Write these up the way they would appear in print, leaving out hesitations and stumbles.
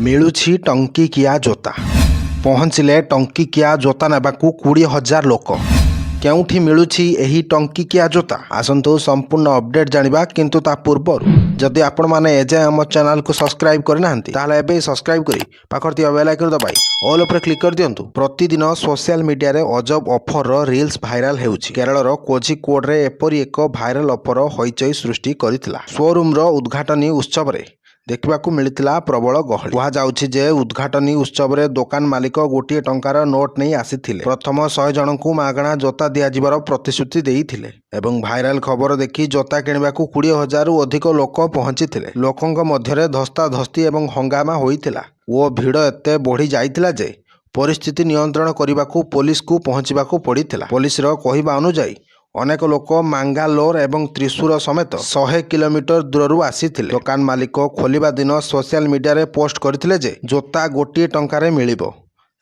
ମିଳୁଛି ଟଙ୍କିକିଆ ଜୋତା। ପହଞ୍ଚିଲେ ଟଙ୍କିକିଆ ଜୋତା ନେବାକୁ 20,000 ଲୋକ। କେଉଁଠି ମିଳୁଛି ଏହି ଟଙ୍କିକିଆ ଜୋତା? ଆସନ୍ତୁ ସମ୍ପୂର୍ଣ୍ଣ ଅପଡେଟ୍ ଜାଣିବା। କିନ୍ତୁ ତା ପୂର୍ବରୁ ଯଦି ଆପଣମାନେ ଏଯାଏଁ ଆମ ଚ୍ୟାନେଲକୁ ସବସ୍କ୍ରାଇବ୍ କରିନାହାନ୍ତି ତାହେଲେ ଏବେ ସବସ୍କ୍ରାଇବ୍ କରି ପାଖରେ ଥିବା ବେଲ୍ ଆଇକନ୍ ଦବାଇ ଅଲ୍ ଉପରେ କ୍ଲିକ୍ କରିଦିଅନ୍ତୁ। ପ୍ରତିଦିନ ସୋସିଆଲ ମିଡ଼ିଆରେ ଅଜବ ଅଫରର ରିଲ୍ସ ଭାଇରାଲ ହେଉଛି। କେରଳର କୋଝିକୋଡ଼ରେ ଏପରି ଏକ ଭାଇରାଲ ଅଫର ହଇଚଇ ସୃଷ୍ଟି କରିଥିଲା। ଶୋରୁମର ଉଦ୍ଘାଟନୀ ଉତ୍ସବରେ ଦେଖିବାକୁ ମିଳିଥିଲା ପ୍ରବଳ ଗହଳି। କୁହାଯାଉଛି ଯେ ଉଦ୍ଘାଟନୀ ଉତ୍ସବରେ ଦୋକାନ ମାଲିକ 1 ଟଙ୍କାର ନୋଟ୍ ନେଇ ଆସିଥିଲେ। ପ୍ରଥମ 100 ଜଣଙ୍କୁ ମାଗଣା ଜୋତା ଦିଆଯିବାର ପ୍ରତିଶ୍ରୁତି ଦେଇଥିଲେ ଏବଂ ଭାଇରାଲ ଖବର ଦେଖି ଜୋତା କିଣିବାକୁ 20,000ରୁ ଅଧିକ ଲୋକ ପହଞ୍ଚିଥିଲେ। ଲୋକଙ୍କ ମଧ୍ୟରେ ଧସ୍ତାଧସ୍ତି ଏବଂ ହଙ୍ଗାମା ହୋଇଥିଲା ଓ ଭିଡ଼ ଏତେ ବଢ଼ି ଯାଇଥିଲା ଯେ ପରିସ୍ଥିତି ନିୟନ୍ତ୍ରଣ କରିବାକୁ ପୋଲିସକୁ ପହଞ୍ଚିବାକୁ ପଡ଼ିଥିଲା। ପୋଲିସର କହିବା ଅନୁଯାୟୀ ଅନେକ ଲୋକ ମାଙ୍ଗାଲୋର ଏବଂ ତ୍ରିଶୂର ସମେତ 100 କିଲୋମିଟର ଦୂରରୁ ଆସିଥିଲେ। ଦୋକାନ ମାଲିକ ଖୋଲିବା ଦିନ ସୋସିଆଲ ମିଡ଼ିଆରେ ପୋଷ୍ଟ କରିଥିଲେ ଯେ ଜୋତା 1 ଟଙ୍କାରେ ମିଳିବ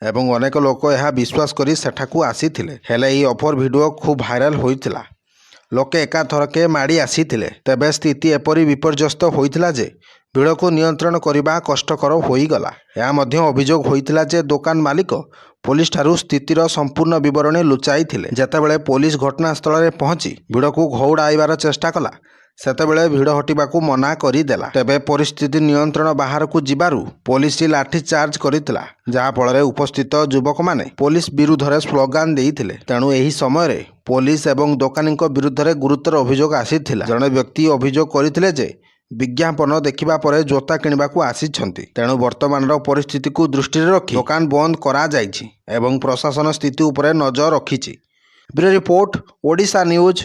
ଏବଂ ଅନେକ ଲୋକ ଏହା ବିଶ୍ୱାସ କରି ସେଠାକୁ ଆସିଥିଲେ। ହେଲେ ଏହି ଅଫର ଭିଡ଼ିଓ ଖୁବ୍ ଭାଇରାଲ ହୋଇଥିଲା। ଲୋକେ ଏକାଥରକେ ମାଡ଼ି ଆସିଥିଲେ। ତେବେ ସ୍ଥିତି ଏପରି ବିପର୍ଯ୍ୟସ୍ତ ହୋଇଥିଲା ଯେ ଭିଡ଼କୁ ନିୟନ୍ତ୍ରଣ କରିବା କଷ୍ଟକର ହୋଇଗଲା। ଏହା ମଧ୍ୟ ଅଭିଯୋଗ ହୋଇଥିଲା ଯେ ଦୋକାନ ମାଲିକ ପୋଲିସଠାରୁ ସ୍ଥିତିର ସମ୍ପୂର୍ଣ୍ଣ ବିବରଣୀ ଲୁଚାଇଥିଲେ। ଯେତେବେଳେ ପୋଲିସ ଘଟଣାସ୍ଥଳରେ ପହଞ୍ଚି ଭିଡ଼କୁ ଘଉଡ଼ାଇବାର ଚେଷ୍ଟା କଲା ସେତେବେଳେ ଭିଡ଼ ହଟିବାକୁ ମନା କରିଦେଲା। ତେବେ ପରିସ୍ଥିତି ନିୟନ୍ତ୍ରଣ ବାହାରକୁ ଯିବାରୁ ପୋଲିସ ଲାଠିଚାର୍ଜ କରିଥିଲା, ଯାହାଫଳରେ ଉପସ୍ଥିତ ଯୁବକମାନେ ପୋଲିସ ବିରୁଦ୍ଧରେ ସ୍ଲୋଗାନ ଦେଇଥିଲେ। ତେଣୁ ଏହି ସମୟରେ ପୋଲିସ ଏବଂ ଦୋକାନୀଙ୍କ ବିରୁଦ୍ଧରେ ଗୁରୁତର ଅଭିଯୋଗ ଆସିଥିଲା। ଜଣେ ବ୍ୟକ୍ତି ଅଭିଯୋଗ କରିଥିଲେ ଯେ ବିଜ୍ଞାପନ ଦେଖିବା ପରେ ଜୋତା କିଣିବାକୁ ଆସିଛନ୍ତି। ତେଣୁ ବର୍ତ୍ତମାନର ପରିସ୍ଥିତିକୁ ଦୃଷ୍ଟିରେ ରଖି ଦୋକାନ ବନ୍ଦ କରାଯାଇଛି ଏବଂ ପ୍ରଶାସନ ସ୍ଥିତି ଉପରେ ନଜର ରଖିଛି। Bureau report, Odisha news.